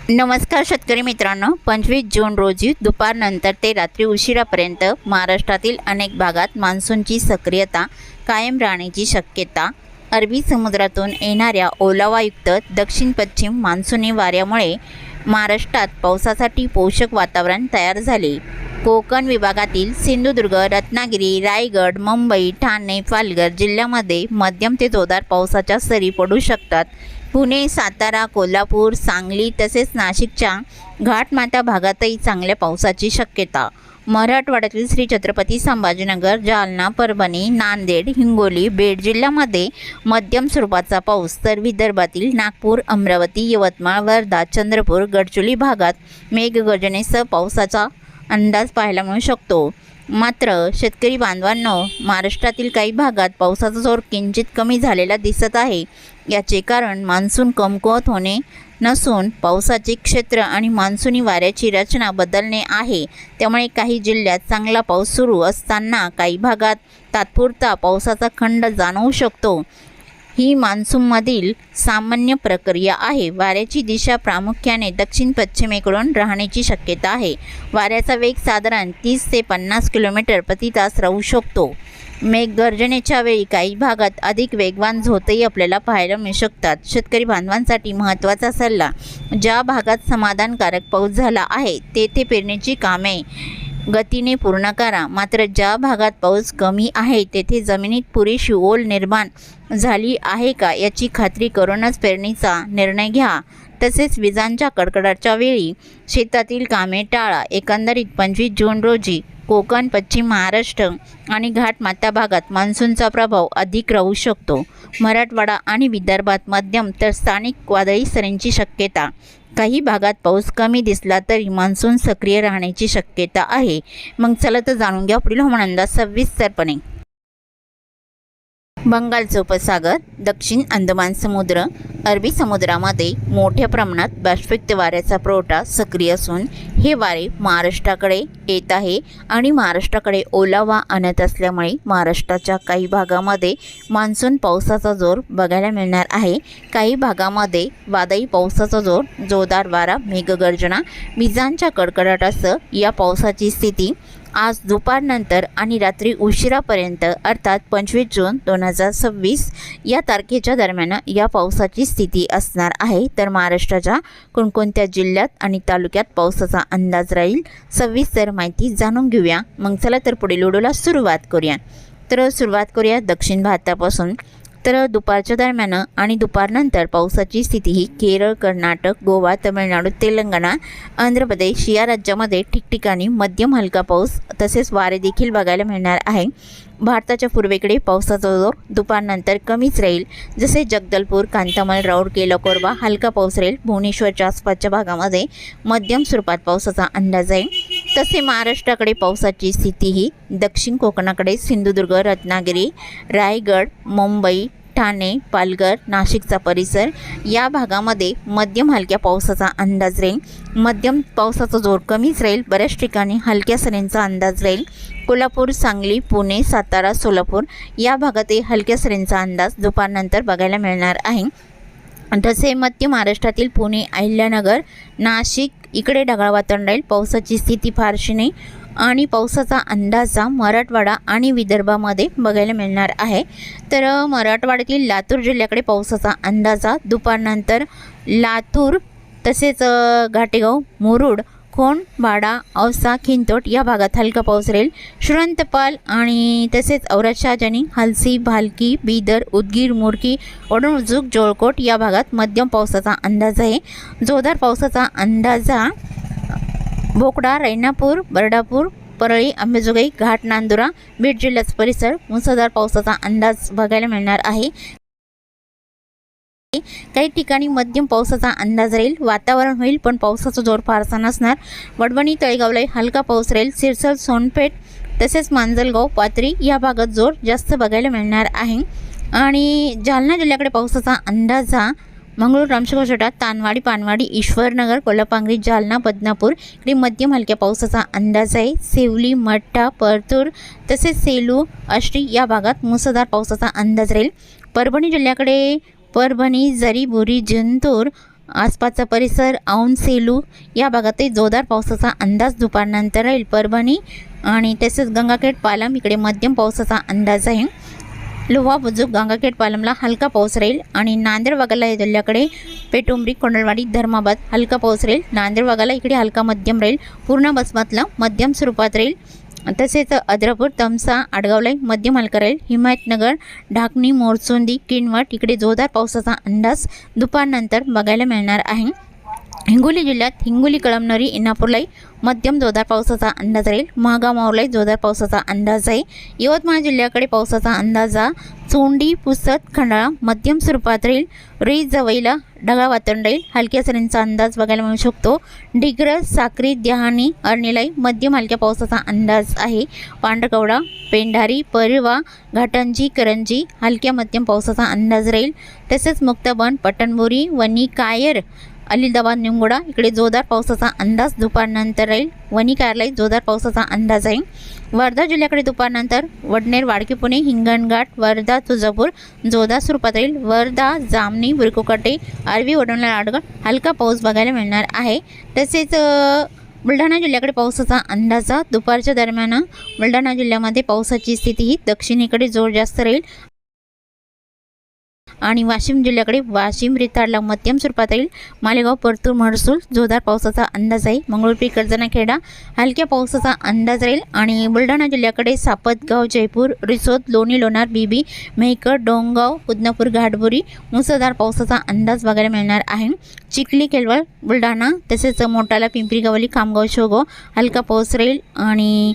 नमस्कार शेतकरी मित्रांनो, 25 जून रोजी दुपारनंतर ते रात्री उशिरापर्यंत महाराष्ट्रातील अनेक भागात मान्सूनची सक्रियता कायम राहण्याची शक्यता. अरबी समुद्रातून येणाऱ्या ओलावायुक्त दक्षिण पश्चिम मान्सूनी वाऱ्यामुळे महाराष्ट्रात पावसासाठी पोषक वातावरण तयार झाले. कोकण विभागातील सिंधुदुर्ग, रत्नागिरी, रायगड, मुंबई, ठाणे, पालघर जिल्ह्यामध्ये मध्यम ते जोरदार पावसाच्या सरी पडू शकतात. पुणे, सातारा, कोल्हापूर, सांगली तसेच नाशिकच्या घाटमाथा भागातही चांगल्या पावसाची शक्यता. मराठवाड्यातील श्री छत्रपती संभाजीनगर, जालना, परभणी, नांदेड, हिंगोली, बीड जिल्ह्यामध्ये मध्यम स्वरूपाचा पाऊस, तर विदर्भातील नागपूर, अमरावती, यवतमाळ, वर्धा, चंद्रपूर, गडचिरोली भागात मेघगर्जनेसह पावसाचा अंदाज पाहायला मिळू शकतो. मात्र शेतकरी बांधवांनो, महाराष्ट्रातील काही भागात पावसाचा जोर किंचित कमी झालेला दिसत आहे. याचे कारण मान्सून कमकुवत होणे नसून पावसाचे क्षेत्र आणि मान्सूनी वाऱ्याची रचना बदलणे आहे. त्यामुळे काही जिल्ह्यात चांगला पाऊस सुरू असताना काही भागात तात्पुरता पावसाचा खंड जाणवू शकतो. ही मान्सूनमधील सामान्य प्रक्रिया आहे. वाऱ्याची दिशा प्रामुख्याने दक्षिण पश्चिमेकडून राहण्याची शक्यता आहे. वाऱ्याचा वेग साधारण 30 ते 50 किलोमीटर प्रति तास राहू शकतो. मेघगर्जनेच्या वेळी काही भागात अधिक वेगवान झोतही आपल्याला पाहायला मिळू शकतात. शेतकरी बांधवांसाठी महत्त्वाचा सल्ला: ज्या भागात समाधानकारक पाऊस झाला आहे तेथे पेरणीची कामे गतीने पूर्ण करा. मात्र ज्या भागात पाऊस कमी आहे तेथे जमिनीत पुरेशी ओल निर्माण झाली आहे का याची खात्री करूनच पेरणीचा निर्णय घ्या. तसेच विजांच्या कडकडाटाच्या वेळी शेतातील कामे टाळा. एकंदरीत 25 जून रोजी कोकण, पश्चिम महाराष्ट्र आणि घाटमाथा भागात मान्सूनचा प्रभाव अधिक राहू शकतो. मराठवाडा आणि विदर्भात मध्यम तर स्थानिक वादळी सरींची शक्यता. काही भागात पाऊस कमी दिसला तरी मान्सून सक्रिय राहण्याची शक्यता आहे. मग चला तर जाणून घ्या पुढील हवामान अंदाज सविस्तरपणे. बंगालचा उपसागर, दक्षिण अंदमान समुद्र, अरबी समुद्रामध्ये मोठ्या प्रमाणात बाष्पयुक्त वाऱ्याचा पुरवठा सक्रिय असून हे वारे महाराष्ट्राकडे येत आहे आणि महाराष्ट्राकडे ओलावा आणत असल्यामुळे महाराष्ट्राच्या काही भागामध्ये मान्सून पावसाचा जोर बघायला मिळणार आहे. काही भागामध्ये वादळी पावसाचा जोर, जोरदार वारा, मेघगर्जना, विजांच्या कडकडाटासह या पावसाची स्थिती आज दुपारनंतर आणि रात्री उशिरापर्यंत अर्थात 25 जून 2026 या तारखेच्या दरम्यान या पावसाची स्थिती असणार आहे. तर महाराष्ट्राच्या कोणकोणत्या जिल्ह्यात आणि तालुक्यात पावसाचा अंदाज राहील, सविस्तर माहिती जाणून घेऊया. मग चला तर पुढील व्हिडिओला सुरुवात करूया. तर सुरुवात करूया दक्षिण भारतापासून. तर दुपारच्या दरम्यान आणि दुपारनंतर पावसाची स्थिती ही केरळ, कर्नाटक, गोवा, तमिळनाडू, तेलंगणा, आंध्र प्रदेश या राज्यामध्ये ठिकठिकाणी मध्यम हलका पाऊस तसेच वारे देखील बघायला मिळणार आहे. भारताच्या पूर्वेकडे पावसाचा जोर दुपारनंतर कमीच राहील. जसे जगदलपूर, कांतामल, राऊरकेला, कोरबा हलका पाऊस राहील. भुवनेश्वरच्या आसपासच्या भागामध्ये मध्यम स्वरूपात पावसाचा अंदाज आहे. तसे महाराष्ट्राकडे पावसाची स्थिती ही दक्षिण कोकणाकडे सिंधुदुर्ग, रत्नागिरी, रायगड, मुंबई, ठाणे, पालघर, नाशिकचा परिसर या भागामध्ये मध्यम हलक्या पावसाचा अंदाज राहील. मध्यम पावसाचा जोर कमीच राहील. बऱ्याच ठिकाणी हलक्या सरींचा अंदाज राहील. कोल्हापूर, सांगली, पुणे, सातारा, सोलापूर या भागातही हलक्या सरींचा अंदाज दुपारनंतर बघायला मिळणार आहे. तसे मध्य महाराष्ट्रातील पुणे, अहिल्यानगर, नाशिक इकडे ढगाळ वातावरण राहील. पावसाची स्थिती फारशी नाही आणि पावसाचा अंदाजा मराठवाडा आणि विदर्भामध्ये बघायला मिळणार आहे. तर मराठवाड्यातील लातूर जिल्ह्याकडे पावसाचा अंदाजा दुपारनंतर लातूर तसेच घाटेगाव, मुरुड, खोंड, बाडा, औसा, खिंतोट या भागात हलका पाऊस राहील. श्रवंतपाल आणि तसेच औराद जनी, हलसी, भालकी, बीदर, उदगीर, मुरकी, वडुणुजूक, जोळकोट या भागात मध्यम पावसाचा अंदाज आहे. जोरदार पावसाचा अंदाजा बोकडा, रैनापूर, बर्डापूर, परळी, अंबेजोगाई, घाट, नांदुरा, बीड जिल्ह्याचा परिसर मुसळधार पावसाचा अंदाज बघायला मिळणार आहे. काही ठिकाणी मध्यम पावसाचा अंदाज राहील. वातावरण होईल पण पावसाचा जोर फारसा नसणार. वडवणी, तळेगावला हलका पाऊस राहील. सिरसल, सोनपेठ तसेच मांजलगाव, पाथरी या भागात जोर जास्त बघायला मिळणार आहे. आणि जालना जिल्ह्याकडे पावसाचा अंदाजा मंगळूर, रामशेखर, तानवाडी, पानवाडी, ईश्वरनगर, कोल्हापांगरी, जालना, बदनापूर इकडे मध्यम हलक्या पावसाचा अंदाज आहे. सेवली, मठ्ठा, परतूर तसेच सेलू, आष्टी या भागात मुसळधार पावसाचा अंदाज राहील. परभणी जिल्ह्याकडे परभणी, जरी, बोरी, जिंतूर आसपासचा परिसर, औंध, सेलू या भागातही जोरदार पावसाचा अंदाज दुपारनंतर राहील. परभणी आणि तसेच गंगाखेड, पालम इकडे मध्यम पावसाचा अंदाज आहे. लोहा, बुजुर्ग, गंगाखेड, पालमला हलका पाऊस राहील. आणि नांदेड वाघाला या जिल्ह्याकडे पेटुंबरी, कोंडलवाडी, धर्माबाद हलका पाऊस राहील. नांदेड वाघाला इकडे हलका मध्यम राहील. पूर्णा, बसमतला मध्यम स्वरूपात राहील. तसेच अद्रापूर, तमसा, आडगावला मध्यम हलका राहील. हिमायतनगर, ढाकणी, मोरचोंदी, किनवट इकडे जोरदार पावसाचा अंदाज दुपारनंतर बघायला मिळणार आहे. हिंगोली जिल्ह्यात हिंगोली, कळमनुरी, इनापूरलाही मध्यम जोरदार पावसाचा अंदाज राहील. महागाव, माऊरलाही जोरदार पावसाचा अंदाज आहे. यवतमाळ जिल्ह्याकडे पावसाचा अंदाजा चोंडी, पुसद, खंडाळा मध्यम स्वरूपात राहील. रेई, जवईला ढगाळ वातावरण राहील. हलक्या सरींचा अंदाज बघायला मिळू शकतो. डिग्रस, साक्री, देहाणी, अर्णीलाही मध्यम हलक्या पावसाचा अंदाज आहे. पांढरकवडा, पेंढारी, परिवा, घाटंजी, करंजी हलक्या मध्यम पावसाचा अंदाज राहील. तसेच मुक्ताबन, पटणबोरी, वणी, कायर, अलिदाबाद, निंगोडा इकडे जोरदार पावसाचा अंदाज दुपारनंतर राहील. वणी, कायरलाही जोरदार पावसाचा अंदाज आहे. वर्धा जिल्ह्याकडे दुपारनंतर वडनेर, वाडकी, पुणे, हिंगणघाट, वर्धा, तुळजापूर जोरदार स्वरूपात राहील. वर्धा, जामणी, बुरकुकटे, आर्वी, वडोणा, लाडगड हलका पाऊस बघायला मिळणार आहे. तसेच बुलढाणा जिल्ह्याकडे पावसाचा अंदाजा दुपारच्या दरम्यान बुलढाणा जिल्ह्यामध्ये पावसाची स्थिती ही दक्षिणेकडे जोर जास्त राहील. आणि वाशिम जिल्ह्याकडे वाशिम, रिताडला मध्यम स्वरूपात राहील. मालेगाव, परतूर, महसूल जोरदार पावसाचा अंदाज आहे. मंगळुरपी, कर्जत, खेडा हलक्या पावसाचा अंदाज राहील. आणि बुलढाणा जिल्ह्याकडे सापतगाव, जयपूर, रिसोद, लोणी, लोणार, बीबी, मेहकर, डोंगगाव, उदनापूर, घाटबुरी मुसळधार पावसाचा अंदाज बघायला मिळणार आहे. चिखली, केलवळ, बुलढाणा तसेच मोटाला, पिंपरी गवली, खामगाव, शेवगाव हलका पाऊस राहील. आणि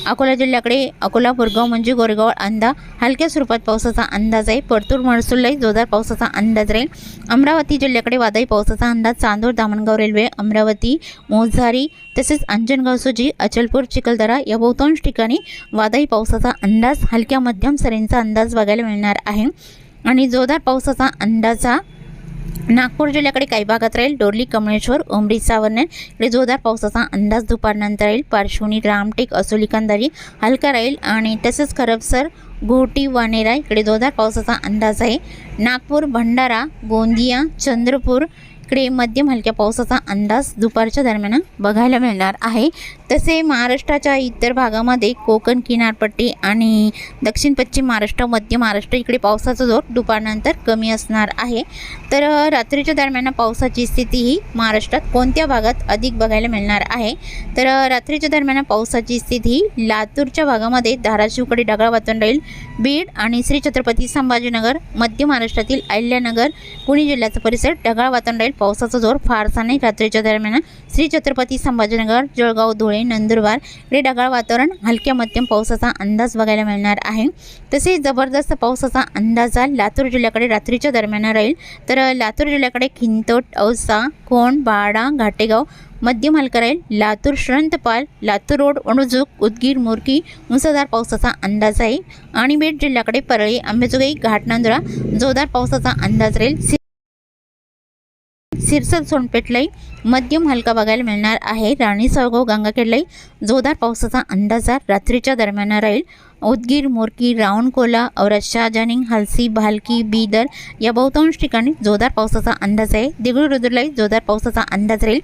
अकोला जिल्ह्याकडे अकोला, बोरगाव, मंजी, गोरेगाव, अंधा हलक्या स्वरूपात पावसाचा अंदाज आहे. परतूर, महसूललाही जोरदार पावसाचा अंदाज राहील. अमरावती जिल्ह्याकडे वादळी पावसाचा अंदाज. चांदूर, दामणगाव रेल्वे, अमरावती, मोझारी तसेच अंजनगाव, सुजी, अचलपूर, चिखलदरा या बहुतांश ठिकाणी वादळी पावसाचा अंदाज हलक्या मध्यम सरींचा अंदाज बघायला मिळणार आहे. आणि जोरदार पावसाचा अंदाजा नागपूर जिल्ह्याकडे काही भागात राहील. डोरली, कमळेश्वर, उमरी, सावर्णेर इकडे जोरदार पावसाचा अंदाज दुपारनंतर राहील. पारशिवनी, रामटेक, असोली, कंधारी हलका राहील. आणि तसेच खरबसर, घोटी, वानेरा इकडे जोरदार पावसाचा अंदाज आहे. नागपूर, भंडारा, गोंदिया, चंद्रपूर इकडे मध्यम हलक्या पावसाचा अंदाज दुपारच्या दरम्यान बघायला मिळणार आहे. तसे महाराष्ट्राच्या इतर भागामध्ये कोकण किनारपट्टी आणि दक्षिण पश्चिम महाराष्ट्र, मध्य महाराष्ट्र इकडे पावसाचा जोर दुपारनंतर कमी असणार आहे. तर रात्रीच्या दरम्यान पावसाची स्थिती ही महाराष्ट्रात कोणत्या भागात अधिक बघायला मिळणार आहे. तर रात्रीच्या दरम्यान पावसाची स्थिती लातूरच्या भागामध्ये धाराशिवकडे ढगाळ वातावरण राहील. बीड आणि श्री छत्रपती संभाजीनगर, मध्य महाराष्ट्रातील अहिल्यानगर, पुणे जिल्ह्याचा परिसर ढगाळ वातावरण राहील. पावसाचा जोर फारसा नाही. रात्रीच्या दरम्यान श्री छत्रपती संभाजीनगर, जळगाव, धुळे, नंदुरबार इकडे ढगाळ वातावरण हलक्या मध्यम पावसाचा अंदाज बघायला मिळणार आहे. तसेच जबरदस्त पावसाचा अंदाज लातूर जिल्ह्याकडे रात्रीच्या दरम्यान राहील. तर लातूर जिल्ह्याकडे खिंतोट, औसा, खोंड, बाडा, घाटेगाव मध्यम हलका राहील. लातूर, श्रवंतपाल, लातूर रोड, वणुजूक, उदगीर, मुरकी मुसळधार पावसाचा अंदाज आहे. आणि बीड जिल्ह्याकडे परळी, अंबेजोगाई, घाट, नांदुरा जोरदार पावसाचा अंदाज राहील. सिरसल, सोनपेठलाही मध्यम हलका बघायला मिळणार आहे. राणी, सावगाव, गंगाखेडलाही जोरदार पावसाचा अंदाज रात्रीच्या दरम्यान राहील. उदगीर, मोरकी, रावणकोला, औराद, जानिंग, हलसी, भालकी, बीदर या बहुतांश ठिकाणी जोरदार पावसाचा अंदाज आहे. देगलूर, रुद्रलाही जोरदार पावसाचा अंदाज राहील.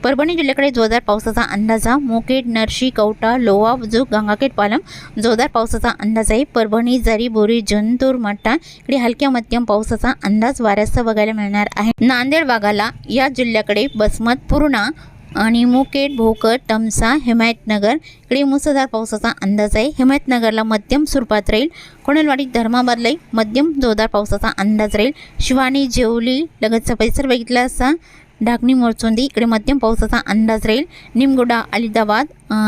परभणी जिल्ह्याकडे जोरदार पावसाचा अंदाजा. मोकेड, नरशी, कवठा, लोहा, बुजुर्ग, गंगाखेड, पालम जोरदार पावसाचा अंदाज आहे. परभणी, जरी, बोरी, जिंतूर, मठ्ठा इकडे हलक्या मध्यम पावसाचा अंदाज वाऱ्यासह बघायला मिळणार आहे. नांदेड वाघाला या जिल्ह्याकडे बसमत, पूर्णा, आणि मुखेड, भोकर, तमसा, हिमायतनगर इकडे मुसळधार पावसाचा अंदाज आहे। हिमायतनगरला मध्यम स्वरूपात राहील। कोणेलवाडी, धर्माबादलाही मध्यम जोरदार पावसाचा अंदाज राहील। शिवानी, जेवली लगतचा परिसर बघितला असता ढाकणी, मोरचोंदी इकडे मध्यम पावसाचा अंदाज राहील। निमगुडा, अलिदाबाद,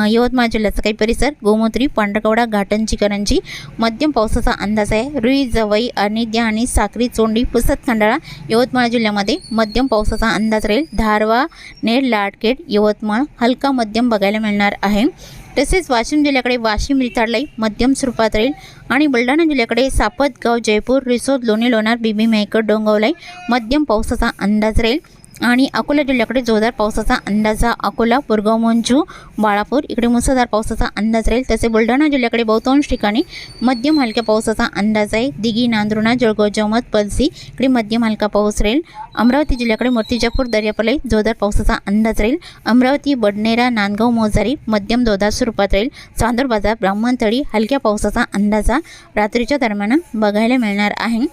यवतमाळ जिल्ह्याचा काही परिसर, गोमूत्री, पांढरकवडा, घाटंजी, करंजी मध्यम पावसाचा अंदाज आहे। रुई, जवई, अनिद्या आणि साक्री, चोंडी, पुसद, खंडाळा यवतमाळ जिल्ह्यामध्ये मध्यम पावसाचा अंदाज राहील। धारवा, नेर, लाडखेड यवतमाळ हलका मध्यम बघायला मिळणार आहे। तसेच वाशिम जिल्ह्याकडे वाशिम, रिताडलाई मध्यम स्वरूपात राहील आणि बुलढाणा जिल्ह्याकडे सापतगाव, जयपूर, रिसोद, लोणी, लोणार, बीबी, मेहकर, डोंगवलाई मध्यम पावसाचा अंदाज राहील आणि अकोला जिल्ह्याकडे जोरदार पावसाचा अंदाज आहे। अकोला, बोरगाव, मंचू, बाळापूर इकडे मुसळधार पावसाचा अंदाज राहील। तसे बुलढाणा जिल्ह्याकडे बहुतांश ठिकाणी मध्यम हलक्या पावसाचा अंदाज आहे। दिघी, नांदुर्णा, जळगाव, जमत, पलसी इकडे मध्यम हलका पाऊस राहील। अमरावती जिल्ह्याकडे मूर्तिजापूर, दर्यापल्ली जोरदार पावसाचा अंदाज राहील। अमरावती, बडनेरा, नांदगाव, मोजारी मध्यम जोरदार स्वरूपात राहील। चांदूर बाजार, ब्राह्मणथडी हलक्या पावसाचा अंदाजा रात्रीच्या दरम्यान बघायला मिळणार आहे।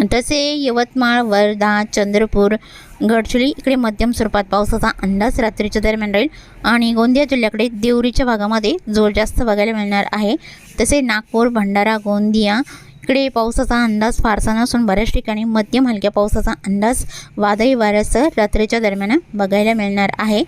तसे यवतमाळ, वर्धा, चंद्रपूर, गडचिरोली इकडे मध्यम स्वरूपात पावसाचा अंदाज रात्रीच्या दरम्यान राहील आणि गोंदिया जिल्ह्याकडे देवरीच्या भागामध्ये जोर जास्त बघायला मिळणार आहे। तसे नागपूर, भंडारा, गोंदिया इकडे पावसाचा अंदाज फारसा नसून बऱ्याच ठिकाणी मध्यम हलक्या पावसाचा अंदाज वादळी वाऱ्यासह रात्रीच्या दरम्यान बघायला मिळणार आहे।